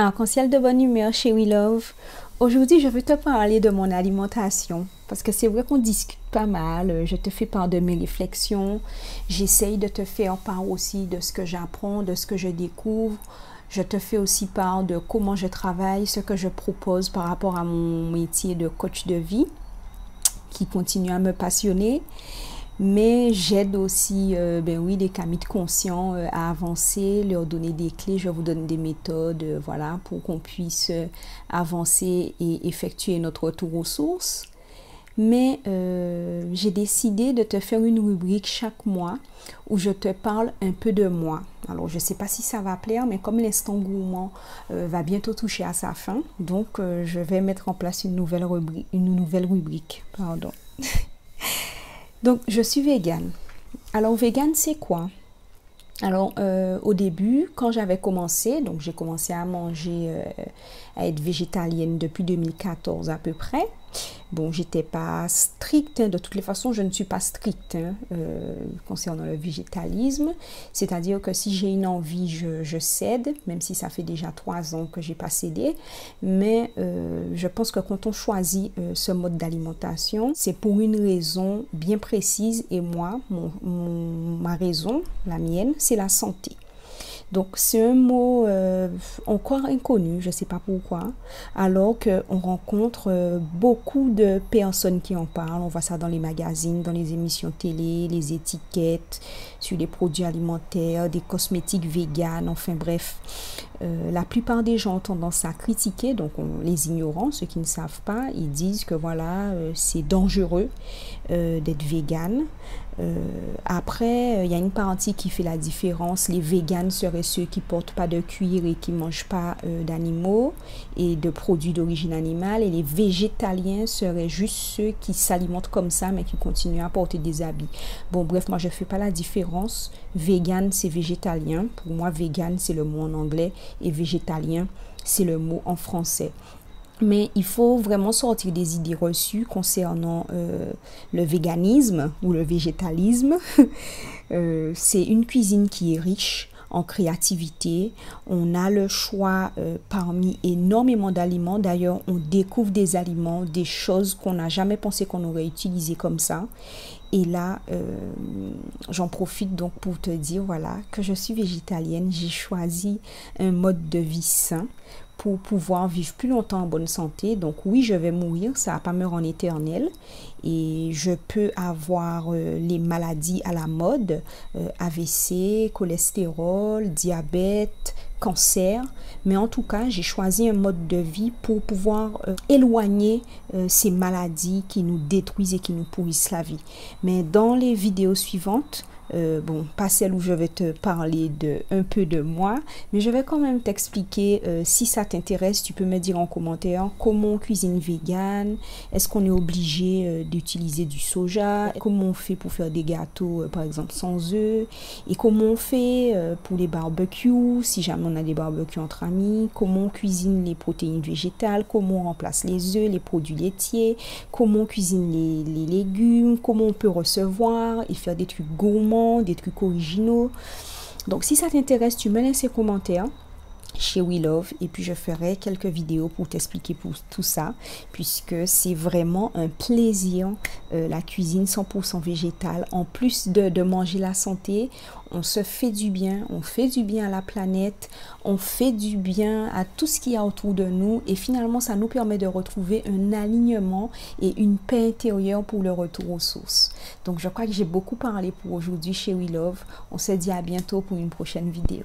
Arc-en-ciel de bonne humeur chez We Love. Aujourd'hui, je veux te parler de mon alimentation parce que c'est vrai qu'on discute pas mal. Je te fais part de mes réflexions. J'essaye de te faire part aussi de ce que j'apprends, de ce que je découvre. Je te fais aussi part de comment je travaille, ce que je propose par rapport à mon métier de coach de vie qui continue à me passionner. Mais j'aide aussi des camites conscients à avancer, leur donner des clés. Je vous donne des méthodes voilà, pour qu'on puisse avancer et effectuer notre retour aux sources. Mais j'ai décidé de te faire une rubrique chaque mois où je te parle un peu de moi. Alors, je ne sais pas si ça va plaire, mais comme l'instant gourmand va bientôt toucher à sa fin, donc je vais mettre en place une nouvelle rubrique. Pardon. Donc, je suis végane. Alors, végane, c'est quoi? Alors, au début, quand j'avais commencé, donc j'ai commencé à manger, à être végétalienne depuis 2014 à peu près. Bon, j'étais pas stricte, de toutes les façons, je ne suis pas stricte concernant le végétalisme. C'est-à-dire que si j'ai une envie, je cède, même si ça fait déjà 3 ans que j'ai pas cédé. Mais je pense que quand on choisit ce mode d'alimentation, c'est pour une raison bien précise. Et moi, ma raison, la mienne, c'est la santé. Donc, c'est un mot encore inconnu, je ne sais pas pourquoi, alors qu'on rencontre beaucoup de personnes qui en parlent. On voit ça dans les magazines, dans les émissions télé, les étiquettes, sur les produits alimentaires, des cosmétiques véganes, enfin bref. La plupart des gens ont tendance à critiquer, donc les ignorants, ceux qui ne savent pas, ils disent que voilà, c'est dangereux d'être végane. Après, il y a une partie qui fait la différence. Les véganes seraient ceux qui portent pas de cuir et qui mangent pas d'animaux et de produits d'origine animale. Et les végétaliens seraient juste ceux qui s'alimentent comme ça, mais qui continuent à porter des habits. Bon, bref, moi, je fais pas la différence. Vegan, c'est végétalien. Pour moi, vegan, c'est le mot en anglais et végétalien, c'est le mot en français. Mais il faut vraiment sortir des idées reçues concernant le véganisme ou le végétalisme. C'est une cuisine qui est riche en créativité. On a le choix parmi énormément d'aliments. D'ailleurs, on découvre des aliments, des choses qu'on n'a jamais pensé qu'on aurait utilisées comme ça. Et là, j'en profite donc pour te dire voilà, que je suis végétalienne. J'ai choisi un mode de vie sain pour pouvoir vivre plus longtemps en bonne santé. Donc oui, je vais mourir, ça va pas me rendre éternel. Et je peux avoir les maladies à la mode, AVC, cholestérol, diabète, cancer. Mais en tout cas, j'ai choisi un mode de vie pour pouvoir éloigner ces maladies qui nous détruisent et qui nous pourrissent la vie. Mais dans les vidéos suivantes, bon, pas celle où je vais te parler un peu de moi, mais je vais quand même t'expliquer, si ça t'intéresse, tu peux me dire en commentaire comment on cuisine vegan, est-ce qu'on est obligé d'utiliser du soja, comment on fait pour faire des gâteaux par exemple sans œufs, et comment on fait pour les barbecues, si jamais on a des barbecues entre amis, comment on cuisine les protéines végétales, comment on remplace les œufs, les produits laitiers, comment on cuisine les légumes, comment on peut recevoir et faire des trucs gourmands, des trucs originaux. Donc si ça t'intéresse, tu me laisses un commentaire chez We Love et puis je ferai quelques vidéos pour t'expliquer pour tout ça, puisque c'est vraiment un plaisir la cuisine 100% végétale. En plus de manger la santé, on se fait du bien, on fait du bien à la planète, on fait du bien à tout ce qu'il y a autour de nous et finalement ça nous permet de retrouver un alignement et une paix intérieure pour le retour aux sources. Donc je crois que j'ai beaucoup parlé pour aujourd'hui chez We Love. On se dit à bientôt pour une prochaine vidéo.